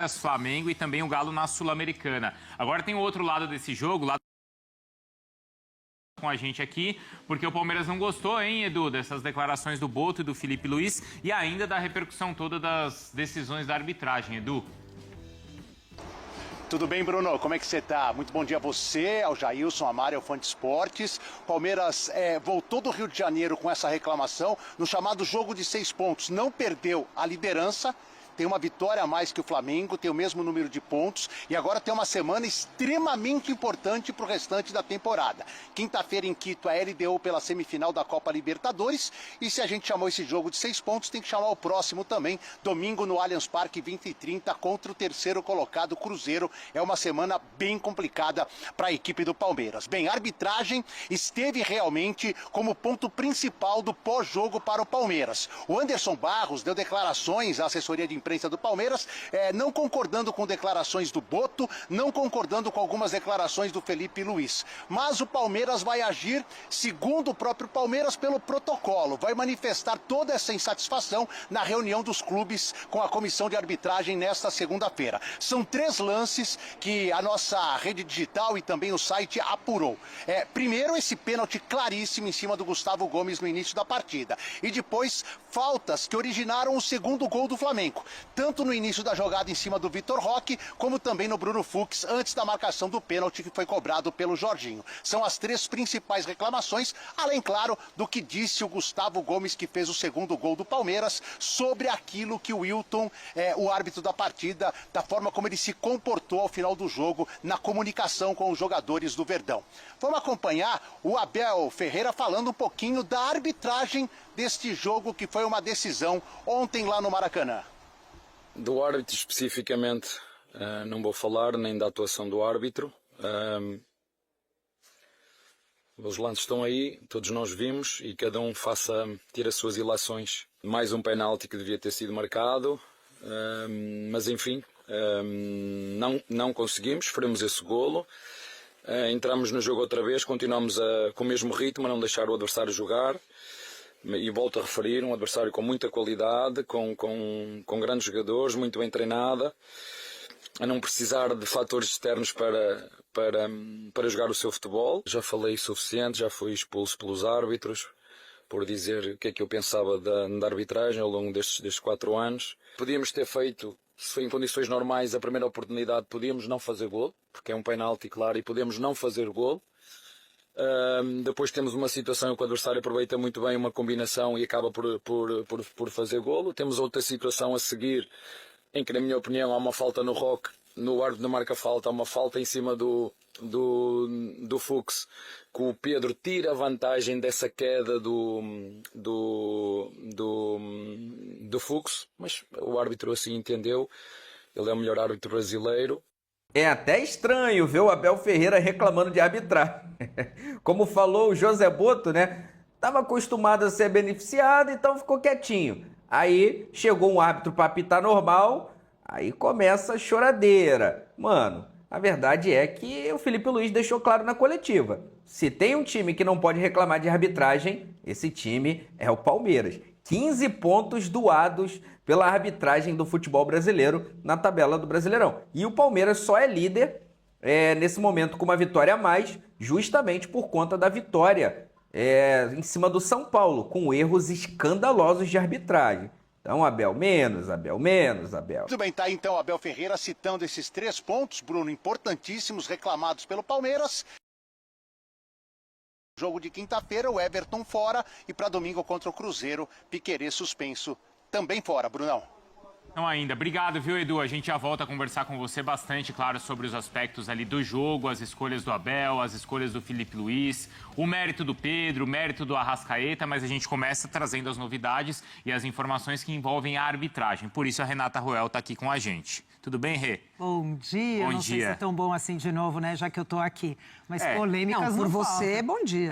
Flamengo e também o Galo na Sul-Americana. Agora tem o outro lado desse jogo, lá com a gente aqui, porque o Palmeiras não gostou, hein, Edu, dessas declarações do Boto e do Felipe Luiz e ainda da repercussão toda das decisões da arbitragem, Edu. Tudo bem, Bruno? Como é que você tá? Muito bom dia a você, ao Jailson, a Mário, ao Fã de Esportes. Palmeiras voltou do Rio de Janeiro com essa reclamação no chamado jogo de 6 pontos. Não perdeu a liderança. Tem uma vitória a mais que o Flamengo, tem o mesmo número de pontos e agora tem uma semana extremamente importante para o restante da temporada. Quinta-feira em Quito, a LDU pela semifinal da Copa Libertadores e se a gente chamou esse jogo de 6 pontos, tem que chamar o próximo também, domingo no Allianz Parque, 20h30, contra o terceiro colocado, Cruzeiro. É uma semana bem complicada para a equipe do Palmeiras. Bem, a arbitragem esteve realmente como ponto principal do pós-jogo para o Palmeiras. O Anderson Barros deu declarações à assessoria de imprensa do Palmeiras, não concordando com declarações do Boto, não concordando com algumas declarações do Felipe Luiz. Mas o Palmeiras vai agir, segundo o próprio Palmeiras, pelo protocolo. Vai manifestar toda essa insatisfação na reunião dos clubes com a comissão de arbitragem nesta segunda-feira. São 3 lances que a nossa rede digital e também o site apurou. Primeiro, esse pênalti claríssimo em cima do Gustavo Gomes no início da partida. E depois, faltas que originaram o segundo gol do Flamengo. Tanto no início da jogada em cima do Vitor Roque, como também no Bruno Fux, antes da marcação do pênalti que foi cobrado pelo Jorginho. São as 3 principais reclamações, além, claro, do que disse o Gustavo Gomes, que fez o segundo gol do Palmeiras, sobre aquilo que o Wilton, o árbitro da partida, da forma como ele se comportou ao final do jogo, na comunicação com os jogadores do Verdão. Vamos acompanhar o Abel Ferreira falando um pouquinho da arbitragem deste jogo, que foi uma decisão ontem lá no Maracanã. Do árbitro especificamente não vou falar, nem da atuação do árbitro. Os lances estão aí, todos nós vimos e cada um tira as suas ilações. Mais um penalti que devia ter sido marcado, mas enfim, não conseguimos, sofremos esse golo. Entramos no jogo outra vez, continuamos com o mesmo ritmo, a não deixar o adversário jogar. E volto a referir, um adversário com muita qualidade, com grandes jogadores, muito bem treinada, a não precisar de fatores externos para jogar o seu futebol. Já falei suficiente, já fui expulso pelos árbitros por dizer o que é que eu pensava da arbitragem ao longo destes 4 anos. Podíamos ter feito, se foi em condições normais, a primeira oportunidade, podíamos não fazer golo, porque é um penalti, claro, e podemos não fazer golo. Depois temos uma situação em que o adversário aproveita muito bem uma combinação e acaba por fazer golo. Temos outra situação a seguir em que, na minha opinião, há uma falta no Roque, no árbitro não marca falta, há uma falta em cima do Fux, que o Pedro tira a vantagem dessa queda do Fux, mas o árbitro assim entendeu, ele é o melhor árbitro brasileiro. É até estranho ver o Abel Ferreira reclamando de arbitragem. Como falou o José Boto, né? Estava acostumado a ser beneficiado, então ficou quietinho. Aí chegou um árbitro para apitar normal, aí começa a choradeira. Mano, a verdade é que o Felipe Luiz deixou claro na coletiva. Se tem um time que não pode reclamar de arbitragem, esse time é o Palmeiras. 15 pontos doados pela arbitragem do futebol brasileiro na tabela do Brasileirão. E o Palmeiras só é líder nesse momento com uma vitória a mais, justamente por conta da vitória em cima do São Paulo, com erros escandalosos de arbitragem. Então, Abel menos, Abel menos, Abel. Muito bem, tá aí então Abel Ferreira citando esses 3 pontos, Bruno, importantíssimos, reclamados pelo Palmeiras. Jogo de quinta-feira, o Everton fora e para domingo contra o Cruzeiro, Piquerez suspenso também fora, Brunão. Não ainda. Obrigado, viu, Edu? A gente já volta a conversar com você bastante, claro, sobre os aspectos ali do jogo, as escolhas do Abel, as escolhas do Felipe Luiz, o mérito do Pedro, o mérito do Arrascaeta, mas a gente começa trazendo as novidades e as informações que envolvem a arbitragem. Por isso a Renata Ruel está aqui com a gente. Tudo bem, Rê? Bom dia. Bom não dia. sei se é tão bom assim de novo, né? Já que eu tô aqui. Mas polêmicas não, não por faltam. você, bom dia.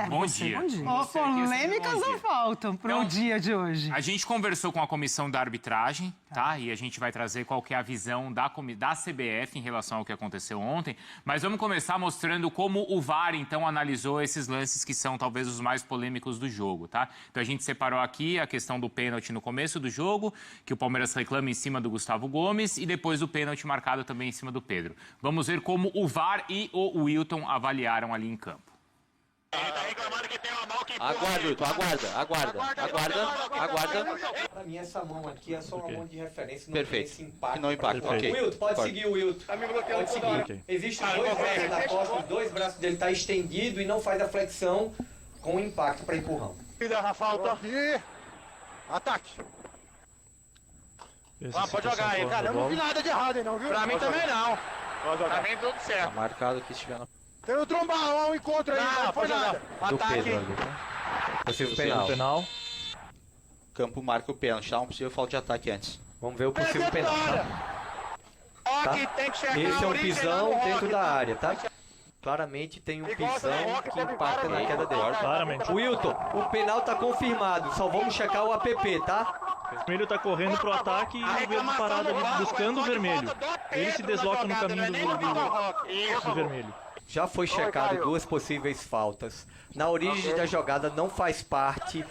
Bom dia. Bom dia. Você aqui é sempre Polêmicas bom não dia. faltam pro Então, dia de hoje. A gente conversou com a comissão da arbitragem, tá? E a gente vai trazer qual que é a visão da CBF em relação ao que aconteceu ontem. Mas vamos começar mostrando como o VAR, então, analisou esses lances que são talvez os mais polêmicos do jogo, tá? Então a gente separou aqui a questão do pênalti no começo do jogo, que o Palmeiras reclama em cima do Gustavo Gomes, e depois o pênalti marcado também em cima do Pedro. Vamos ver como o VAR e o Wilton avaliaram ali em campo. Ele tá reclamando que tem uma mão que... Aguarda, Wilton, aguarda. Pra mim, essa mão aqui é só uma mão de referência, não Perfeito. tem esse impacto. Não impacta, ok. Wilton, pode seguir o Wilton. Pode seguir. Existem dois braços da costa, os dois braços dele tá estendido e não faz a flexão com impacto para empurrão. Falta aqui. Ataque. Pode jogar aí, cara. Eu não vi nada de errado aí não, viu? Pra mim também não. Pra mim tudo certo. Tá marcado que estiver no... Tem o trombão, um encontro aí, não foi nada. do Ataque. Pedro ali, tá? Possível penal. Campo marca o pênalti, tá? Um possível falta de ataque antes. Vamos ver o possível penal, tá? Roque tem que chegar Esse é a um origem pisão do dentro Roque, da tá? área, tá? Claramente tem um Igual pisão o Roque que teve impacta na várias queda dele. vezes. Claramente. Wilton, o penal tá confirmado, só vamos checar o APP, tá? O vermelho tá correndo pro ataque e o verde parado ali buscando o vermelho. Ele se desloca no caminho do vermelho. Já foi checado duas possíveis faltas. Na origem da jogada não faz parte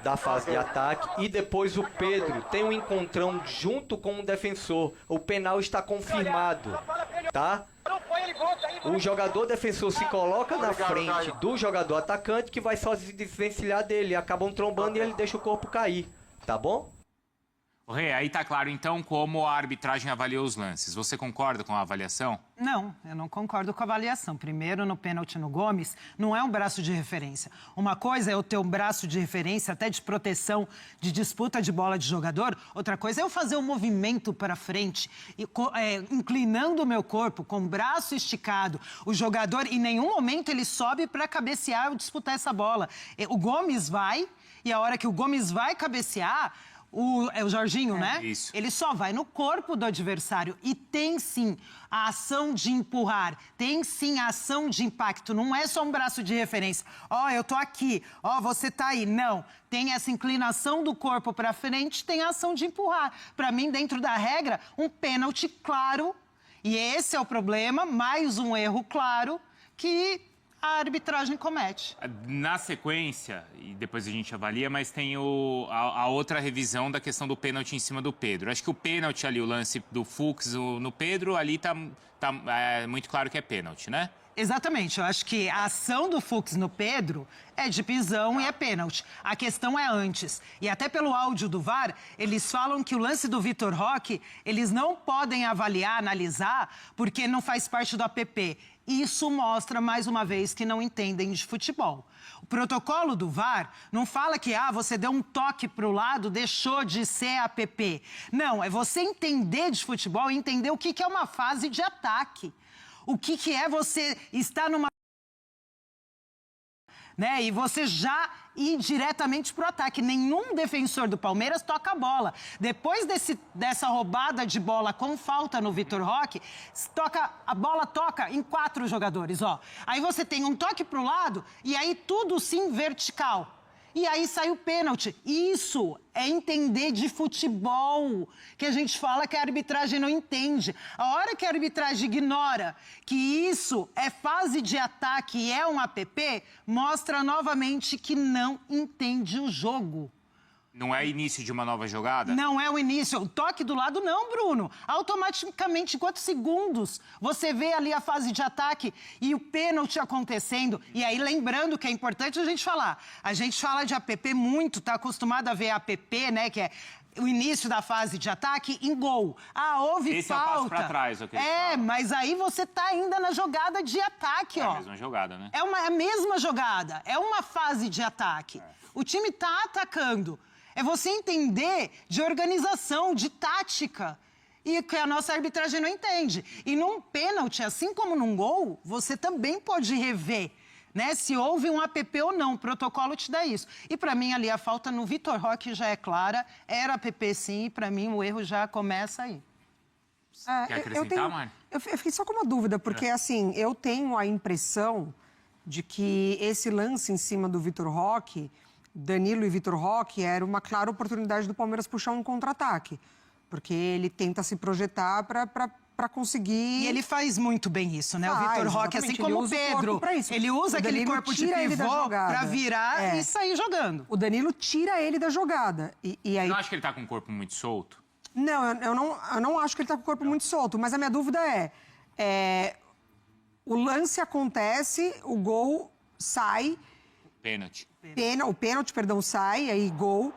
da fase de ataque. E depois o Pedro tem um encontrão junto com o defensor. O penal está confirmado, tá? O jogador defensor se coloca na frente do jogador atacante, que vai só se desvencilhar dele. Acabam trombando e ele deixa o corpo cair, tá bom? Rê, aí tá claro então como a arbitragem avaliou os lances. Você concorda com a avaliação? Não, eu não concordo com a avaliação. Primeiro, no pênalti no Gomes, não é um braço de referência. Uma coisa é eu ter um braço de referência, até de proteção, de disputa de bola de jogador. Outra coisa é eu fazer um movimento para frente, inclinando o meu corpo, com o braço esticado. O jogador, em nenhum momento, ele sobe para cabecear ou disputar essa bola. O Gomes vai, e a hora que o Gomes vai cabecear... É o Jorginho, né? Isso. Ele só vai no corpo do adversário. E tem, sim, a ação de empurrar. Tem, sim, a ação de impacto. Não é só um braço de referência. Eu tô aqui. Você tá aí. Não. Tem essa inclinação do corpo para frente, tem a ação de empurrar. Para mim, dentro da regra, um pênalti claro. E esse é o problema. Mais um erro claro que... a arbitragem comete. Na sequência, e depois a gente avalia, mas tem a outra revisão da questão do pênalti em cima do Pedro. Acho que o pênalti ali, o lance do Fux no Pedro, ali tá muito claro que é pênalti, né? Exatamente, eu acho que a ação do Fux no Pedro é de pisão e é pênalti. A questão é antes. E até pelo áudio do VAR, eles falam que o lance do Vitor Roque, eles não podem avaliar, analisar, porque não faz parte do APP. Isso mostra, mais uma vez, que não entendem de futebol. O protocolo do VAR não fala que você deu um toque para o lado, deixou de ser APP. Não, é você entender de futebol e entender o que é uma fase de ataque. O que é você estar numa... né? E você já ir diretamente pro ataque. Nenhum defensor do Palmeiras toca a bola. Depois dessa roubada de bola com falta no Vitor Roque, a bola toca em 4 jogadores, Aí você tem um toque pro lado e aí tudo sim vertical. E aí sai o pênalti. Isso é entender de futebol, que a gente fala que a arbitragem não entende. A hora que a arbitragem ignora que isso é fase de ataque e é um APP, mostra novamente que não entende o jogo. Não é início de uma nova jogada? Não é o início. O toque do lado não, Bruno. Automaticamente, em quantos segundos você vê ali a fase de ataque e o pênalti acontecendo. E aí, lembrando que é importante a gente falar. A gente fala de APP muito, tá acostumado a ver APP, né, que é o início da fase de ataque em gol. Houve esse falta. É o passo pra trás, o que eles falam. Mas aí você tá ainda na jogada de ataque, É a mesma jogada, né? É a mesma jogada. É uma fase de ataque. O time tá atacando. É você entender de organização, de tática. E que a nossa arbitragem não entende. E num pênalti, assim como num gol, você também pode rever, né? Se houve um APP ou não. O protocolo te dá isso. E para mim, ali, a falta no Vitor Roque já é clara. Era APP sim, e para mim o erro já começa aí. Quer acrescentar, Mari? Eu fiquei só com uma dúvida, porque assim, eu tenho a impressão de que esse lance em cima do Vitor Roque, Danilo e Vitor Roque, era uma clara oportunidade do Palmeiras puxar um contra-ataque. porque ele tenta se projetar para conseguir... E ele faz muito bem isso, né? O Vitor Roque, assim como o Pedro. Ele usa aquele corpo de pivô para virar e sair jogando. O Danilo tira ele da jogada. E aí... Não acho que ele tá com o corpo muito solto? Não, eu não acho que ele tá com o corpo muito solto, mas a minha dúvida é o lance acontece, o gol sai... Pênalti. O pênalti, sai, aí gol.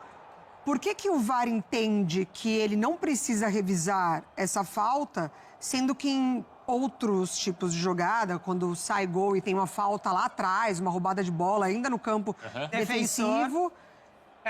Por que o VAR entende que ele não precisa revisar essa falta, sendo que em outros tipos de jogada, quando sai gol e tem uma falta lá atrás, uma roubada de bola ainda no campo defensivo...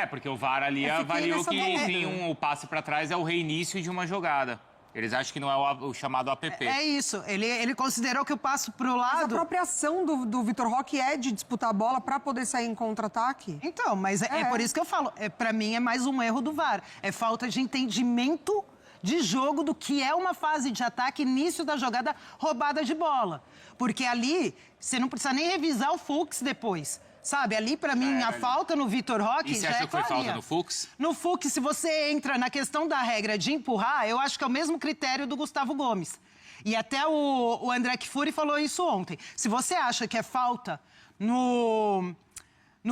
Porque o VAR ali avaliou que o passe para trás é o reinício de uma jogada. Eles acham que não é o chamado APP. É isso. Ele considerou que o passo pro lado... Mas a própria ação do Vitor Roque é de disputar a bola para poder sair em contra-ataque? Então, mas é por isso que eu falo. Para mim, é mais um erro do VAR. É falta de entendimento de jogo do que é uma fase de ataque, início da jogada, roubada de bola. Porque ali, você não precisa nem revisar o Fux depois. Sabe, ali pra mim a falta no Vitor Roque já é clarinha. E você acha que foi falta no Fux? No Fux, se você entra na questão da regra de empurrar, eu acho que é o mesmo critério do Gustavo Gomes. E até o André Kfouri falou isso ontem. Se você acha que é falta no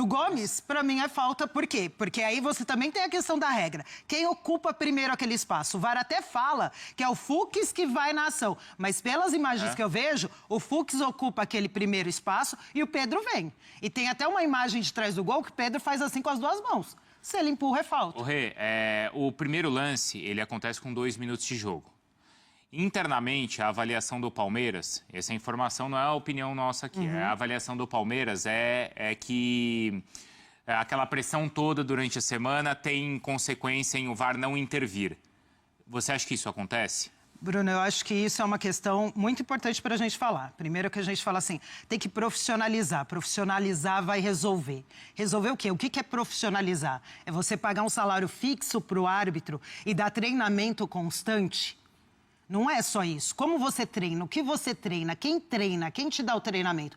Gomes, pra mim é falta, por quê? Porque aí você também tem a questão da regra. Quem ocupa primeiro aquele espaço? O VAR até fala que é o Fux que vai na ação. Mas pelas imagens que eu vejo, o Fux ocupa aquele primeiro espaço e o Pedro vem. E tem até uma imagem de trás do gol que o Pedro faz assim com as duas mãos. Se ele empurra, é falta. O primeiro lance, ele acontece com 2 minutos de jogo. Internamente, a avaliação do Palmeiras, essa informação não é a opinião nossa aqui, a avaliação do Palmeiras é que aquela pressão toda durante a semana tem consequência em o VAR não intervir. Você acha que isso acontece? Bruno, eu acho que isso é uma questão muito importante para a gente falar. Primeiro que a gente fala assim, tem que profissionalizar. Profissionalizar vai resolver. Resolver o quê? O que é profissionalizar? É você pagar um salário fixo para o árbitro e dar treinamento constante? Não é só isso. Como você treina, o que você treina, quem te dá o treinamento?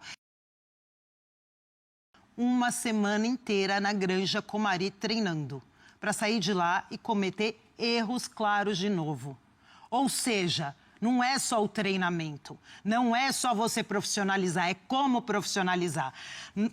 Uma semana inteira na Granja Comari treinando, para sair de lá e cometer erros claros de novo. Ou seja, não é só o treinamento, não é só você profissionalizar, é como profissionalizar.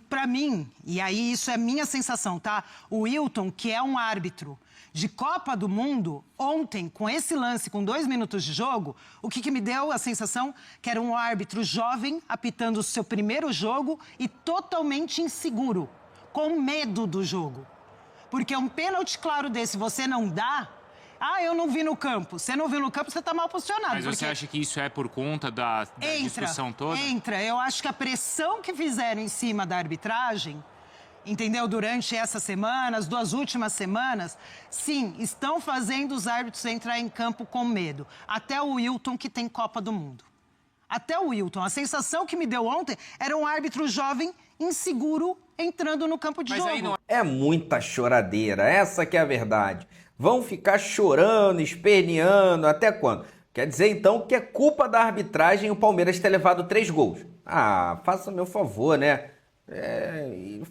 Para mim, e aí isso é minha sensação, tá? O Wilton, que é um árbitro de Copa do Mundo, ontem, com esse lance, com 2 minutos de jogo, o que me deu a sensação que era um árbitro jovem, apitando o seu primeiro jogo e totalmente inseguro, com medo do jogo. Porque um pênalti claro desse você não dá... eu não vi no campo. Você não viu no campo, você está mal posicionado. Mas você acha que isso é por conta da discussão toda? Eu acho que a pressão que fizeram em cima da arbitragem, entendeu? Durante essa semana, as 2 últimas semanas, sim, estão fazendo os árbitros entrar em campo com medo. Até o Wilton, que tem Copa do Mundo. Até o Wilton. A sensação que me deu ontem era um árbitro jovem, inseguro, entrando no campo de jogo. Aí não... É muita choradeira, essa que é a verdade. Vão ficar chorando, esperneando, até quando? Quer dizer, então, que é culpa da arbitragem o Palmeiras ter levado 3 gols. Faça meu favor, né?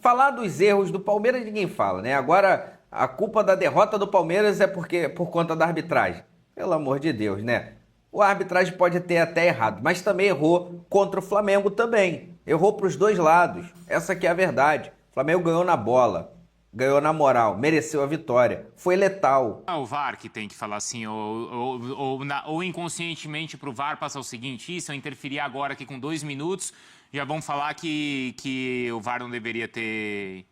Falar dos erros do Palmeiras ninguém fala, né? Agora, a culpa da derrota do Palmeiras é por conta da arbitragem. Pelo amor de Deus, né? A arbitragem pode ter até errado, mas também errou contra o Flamengo também. Errou para os 2 lados. Essa que é a verdade. O Flamengo ganhou na bola. Ganhou na moral, mereceu a vitória, foi letal. É o VAR que tem que falar assim, ou inconscientemente pro VAR passar o seguinte, se eu interferir agora aqui com 2 minutos, já vão falar que o VAR não deveria ter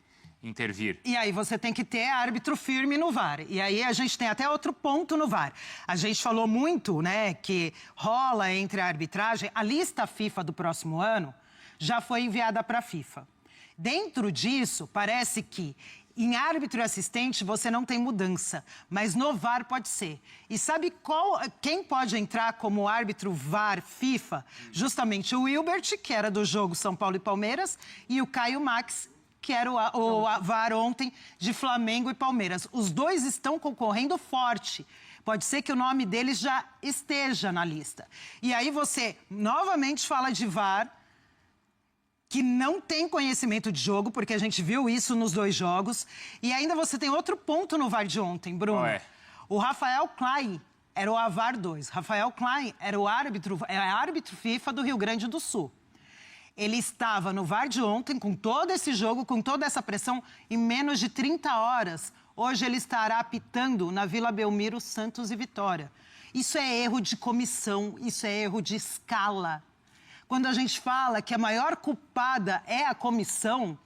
intervir. E aí você tem que ter árbitro firme no VAR. E aí a gente tem até outro ponto no VAR. A gente falou muito, né, que rola entre a arbitragem, a lista FIFA do próximo ano já foi enviada para a FIFA. Dentro disso, parece que em árbitro e assistente você não tem mudança, mas no VAR pode ser. E sabe quem pode entrar como árbitro VAR FIFA? Justamente o Wilbert, que era do jogo São Paulo e Palmeiras, e o Caio Max, que era o VAR ontem de Flamengo e Palmeiras. Os 2 estão concorrendo forte. Pode ser que o nome deles já esteja na lista. E aí você novamente fala de VAR, que não tem conhecimento de jogo, porque a gente viu isso nos 2 jogos. E ainda você tem outro ponto no VAR de ontem, Bruno. Qual é? O Rafael Klein era o AVAR 2. Rafael Klein era o árbitro FIFA do Rio Grande do Sul. Ele estava no VAR de ontem, com todo esse jogo, com toda essa pressão, em menos de 30 horas. Hoje ele estará apitando na Vila Belmiro, Santos e Vitória. Isso é erro de comissão, isso é erro de escala. Quando a gente fala que a maior culpada é a comissão,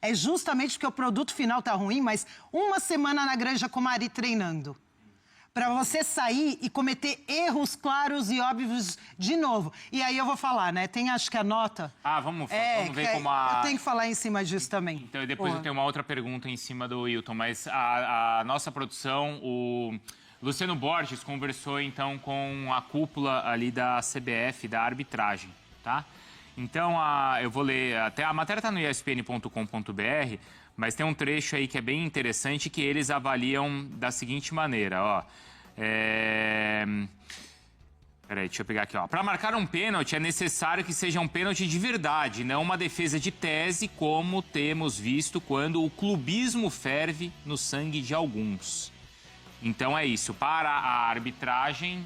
é justamente porque o produto final está ruim, mas uma semana na Granja Comari treinando. Para você sair e cometer erros claros e óbvios de novo. E aí eu vou falar, né? Tem, acho que a nota... Vamos ver como Eu tenho que falar em cima disso também. Então, e depois eu tenho uma outra pergunta em cima do Wilton, mas a nossa produção, o Luciano Borges conversou, então, com a cúpula ali da CBF, da arbitragem, tá? Então, eu vou ler, até a matéria está no espn.com.br, mas tem um trecho aí que é bem interessante que eles avaliam da seguinte maneira, ó. Peraí, deixa eu pegar aqui, ó. Para marcar um pênalti é necessário que seja um pênalti de verdade, não uma defesa de tese, como temos visto quando o clubismo ferve no sangue de alguns. Então é isso. Para a arbitragem,